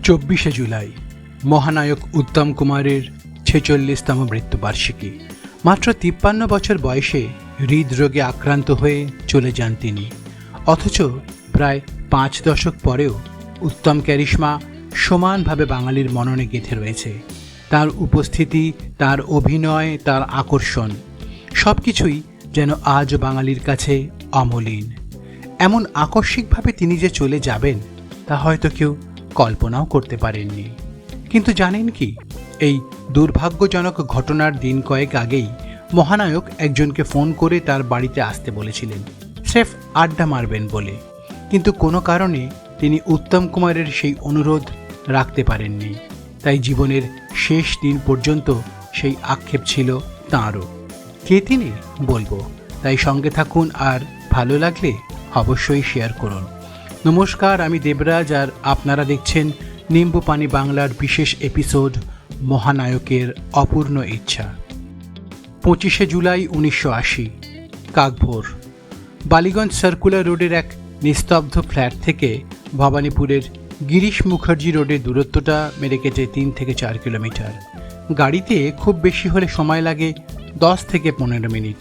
24শে জুলাই মহানায়ক উত্তম কুমারের ৪৬তম মৃত্যুবার্ষিকী। মাত্র ৫৩ বছর বয়সে হৃদরোগে আক্রান্ত হয়ে চলে যান তিনি। অথচ প্রায় ৫ দশক পরেও উত্তম ক্যারিশমা সমানভাবে বাঙালির মননে গেঁথে রয়েছে। তার উপস্থিতি, তার অভিনয়, তার আকর্ষণ সব কিছুই যেন আজ বাঙালির কাছে অমলিন। এমন আকস্মিকভাবে তিনি যে চলে যাবেন তা হয়তো কেউ কল্পনাও করতে পারেননি। কিন্তু জানেন কি, এই দুর্ভাগ্যজনক ঘটনার দিন কয়েক আগেই মহানায়ক একজনকে ফোন করে তার বাড়িতে আসতে বলেছিলেন, স্রেফ আড্ডা মারবেন বলে। কিন্তু কোনো কারণে তিনি উত্তম কুমারের সেই অনুরোধ রাখতে পারেননি। তাই জীবনের শেষ দিন পর্যন্ত সেই আক্ষেপ ছিল তাঁরও। কে তিনি বলবো, তাই সঙ্গে থাকুন, আর ভালো লাগলে অবশ্যই শেয়ার করুন। নমস্কার, আমি দেবরাজ, আর আপনারা দেখছেন নিম্বু পানি বাংলার বিশেষ এপিসোড মহানায়কের অপূর্ণ ইচ্ছা। ২৫শে জুলাই ১৯৮০, কাকভোর। বালিগঞ্জ সার্কুলার রোডের এক নিস্তব্ধ ফ্ল্যাট থেকে ভবানীপুরের গিরিশ মুখার্জি রোডের দূরত্বটা মেরে কেটে ৩ থেকে ৪ কিলোমিটার। গাড়িতে খুব বেশি হলে সময় লাগে ১০ থেকে ১৫ মিনিট।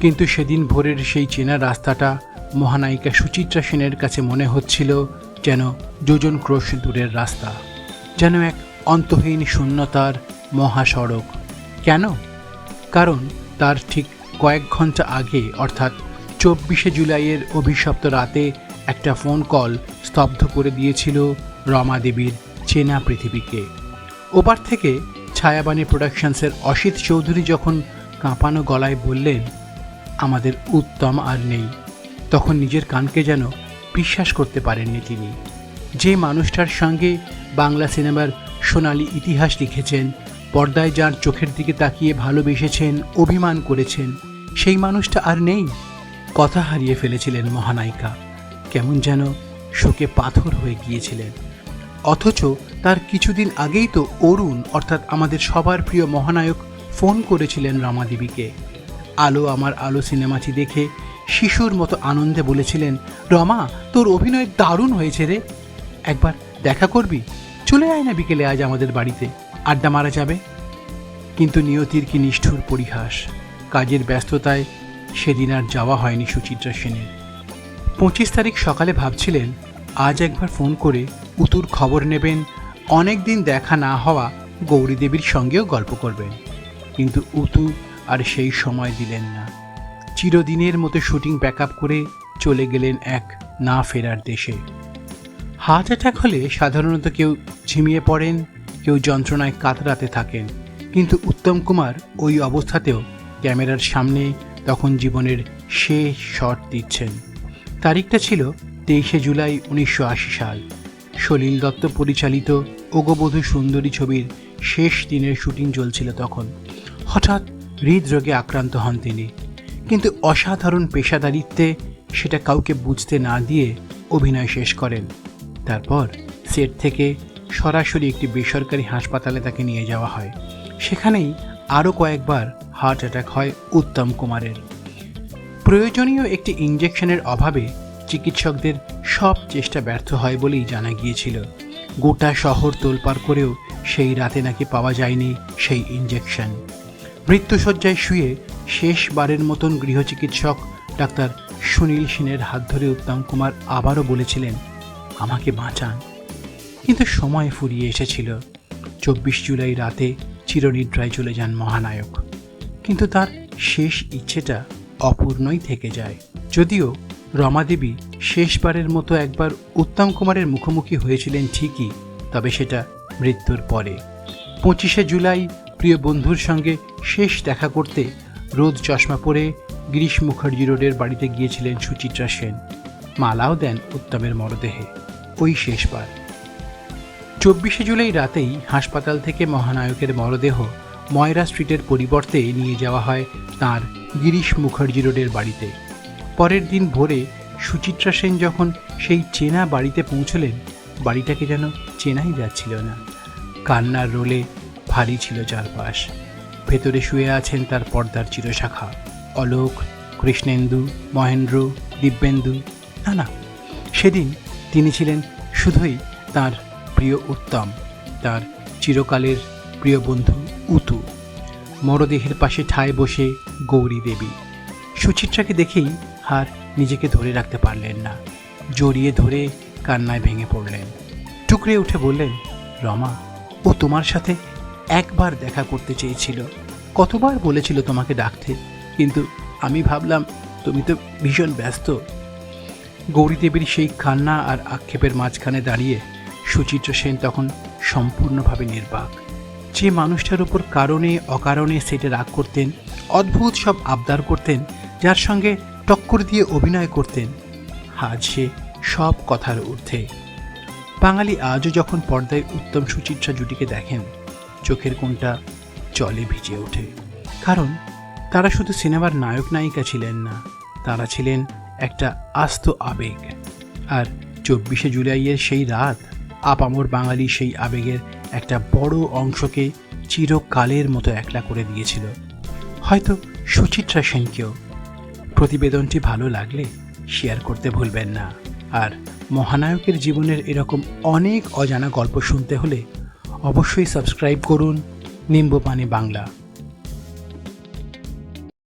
কিন্তু সেদিন ভোরের সেই চেনা রাস্তাটা মহানায়িকা সুচিত্রা সেনের কাছে মনে হচ্ছিল যেন যোজন ক্রোশ দূরের রাস্তা, যেন এক অন্তহীন শূন্যতার মহাসড়ক। কেন? কারণ তার ঠিক কয়েক ঘন্টা আগে, অর্থাৎ ২৪শে জুলাইয়ের অভিশপ্ত রাতে একটা ফোন কল স্তব্ধ করে দিয়েছিল রমা দেবীর চেনা পৃথিবীকে। ওপার থেকে ছায়াবাণী প্রোডাকশনসের অসিত চৌধুরী যখন কাঁপানো গলায় বললেন, আমাদের উত্তম আর নেই, তখন নিজের কানকে যেন বিশ্বাস করতে পারেননি তিনি। যে মানুষটার সঙ্গে বাংলা সিনেমার সোনালি ইতিহাস লিখেছেন, পর্দায় যার চোখের দিকে তাকিয়ে ভালোবেসেছেন, অভিমান করেছেন, সেই মানুষটা আর নেই। কথা হারিয়ে ফেলেছিলেন মহানায়িকা, কেমন যেন শোকে পাথর হয়ে গিয়েছিলেন। অথচ তার কিছুদিন আগেই তো অরুণ, অর্থাৎ আমাদের সবার প্রিয় মহানায়ক, ফোন করেছিলেন রমাদেবীকে। আলো আমার আলো সিনেমাটি দেখে শিশুর মতো আনন্দে বলেছিলেন, রমা, তোর অভিনয় দারুণ হয়েছে রে, একবার দেখা করবি? চলে আয় না বিকেলে আজ আমাদের বাড়িতে, আড্ডা মারা যাবে। কিন্তু নিয়তির কি নিষ্ঠুর পরিহাস, কাজের ব্যস্ততায় সেদিন আর যাওয়া হয়নি সুচিত্রা সেনের। ২৫ তারিখ সকালে ভাবছিলেন আজ একবার ফোন করে উতুর খবর নেবেন, অনেক দিন দেখা না হওয়া গৌরী দেবীর সঙ্গেও গল্প করবেন। কিন্তু উতু আর সেই সময় দিলেন না। চিরদিনের মতো শুটিং প্যাক আপ করে চলে গেলেন এক না ফেরার দেশে। হার্ট অ্যাটাক হলে সাধারণত কেউ ঝিমিয়ে পড়েন, কেউ যন্ত্রণায় কাতরাতে থাকেন, কিন্তু উত্তম কুমার ওই অবস্থাতেও ক্যামেরার সামনে তখন জীবনের শেষ শট দিচ্ছেন। তারিখটা ছিল ২৩শে জুলাই ১৯৮০ সাল। সলিল দত্ত পরিচালিত ওগবধূ সুন্দরী ছবির শেষ দিনের শুটিং চলছিল তখন। হঠাৎ হৃদরোগে আক্রান্ত হন তিনি, কিন্তু অসাধারণ পেশাদারিত্বে সেটা কাউকে বুঝতে না দিয়ে অভিনয় শেষ করেন। তারপর সেট থেকে সরাসরি একটি বেসরকারি হাসপাতালে তাকে নিয়ে যাওয়া হয়। সেখানেই আরও কয়েকবার হার্ট অ্যাটাক হয় উত্তম কুমারের। প্রয়োজনীয় একটি ইঞ্জেকশনের অভাবে চিকিৎসকদের সব চেষ্টা ব্যর্থ হয় বলেই জানা গিয়েছিল। গোটা শহর তোলপাড় করেও সেই রাতে নাকি পাওয়া যায়নি সেই ইঞ্জেকশন। মৃত্যুশয্যায় শুয়ে শেষবারের মতন গৃহচিকিৎসক ডাক্তার সুনীল সেনের হাত ধরে উত্তম কুমার আবারও বলেছিলেন, আমাকে বাঁচান। কিন্তু সময় ফুরিয়ে এসেছিল। ২৪ জুলাই রাতে চিরনিদ্রায় চলে যান মহানায়ক। কিন্তু তার শেষ ইচ্ছেটা অপূর্ণই থেকে যায়। যদিও রমাদেবী শেষবারের মতো একবার উত্তম কুমারের মুখোমুখি হয়েছিলেন ঠিকই, তবে সেটা মৃত্যুর পরে। ২৫শে জুলাই প্রিয় বন্ধুর সঙ্গে শেষ দেখা করতে রোদ চশমা পরে গিরিশ মুখার্জি রোডের বাড়িতে গিয়েছিলেন সুচিত্রা সেন। মালাও দেন উত্তমের মরদেহে ওই শেষবার। ২৪শে জুলাই রাতেই হাসপাতাল থেকে মহানায়কের মরদেহ ময়রা স্ট্রিটের পরিবর্তে নিয়ে যাওয়া হয় তাঁর গিরিশ মুখার্জি রোডের বাড়িতে। পরের দিন ভোরে সুচিত্রা সেন যখন সেই চেনা বাড়িতে পৌঁছলেন, বাড়িটাকে যেন চেনাই যাচ্ছিল না। কান্নার রোলে ভারী ছিল চারপাশ। ভেতরে শুয়ে আছেন তার পর্দার চিরশাখা, অলোক, কৃষ্ণেন্দু, মহেন্দ্র, দিব্যেন্দু। না, সেদিন তিনি ছিলেন শুধুই তাঁর প্রিয় উত্তম, তার চিরকালের প্রিয় বন্ধু উতু, মরদেহের পাশে ঠায় বসে গৌরী দেবী। সুচিত্রাকে দেখেই আর নিজেকে ধরে রাখতে পারলেন না, জড়িয়ে ধরে কান্নায় ভেঙে পড়লেন। টুকরে উঠে বললেন, রমা, ও তোমার সাথে একবার দেখা করতে চেয়েছিল, কতবার বলেছিল তোমাকে ডাকতে, কিন্তু আমি ভাবলাম তুমি তো ভীষণ ব্যস্ত। গৌরীদেবীর সেই কান্না আর আক্ষেপের মাঝখানে দাঁড়িয়ে সুচিত্রা সেন তখন সম্পূর্ণভাবে নির্বাক। যে মানুষটার উপর কারণে অকারণে সেটে রাগ করতেন, অদ্ভুত সব আবদার করতেন, যার সঙ্গে টক্কর দিয়ে অভিনয় করতেন, আজ সে সব কথার ঊর্ধ্বে। বাঙালি আজও যখন পর্দায় উত্তম সুচিত্রা জুটিকে দেখেন, চোখের কোণটা জলে ভিজে ওঠে। কারণ তারা শুধু সিনেমার নায়ক নায়িকা ছিলেন না, তারা ছিলেন একটা আস্ত আবেগ। আর 24শে জুলাইয়ের সেই রাত আপামর বাঙালি সেই আবেগের একটা বড় অংশকে চিরকালের মতো একলা করে দিয়েছিল, হয়তো সুচিত্রা সেনকেও। প্রতিবেদনটি ভালো লাগলে শেয়ার করতে ভুলবেন না। আর মহানায়কের জীবনের এরকম অনেক অজানা গল্প শুনতে হলে অবশ্যই সাবস্ক্রাইব করুন নিম্বপানি বাংলা।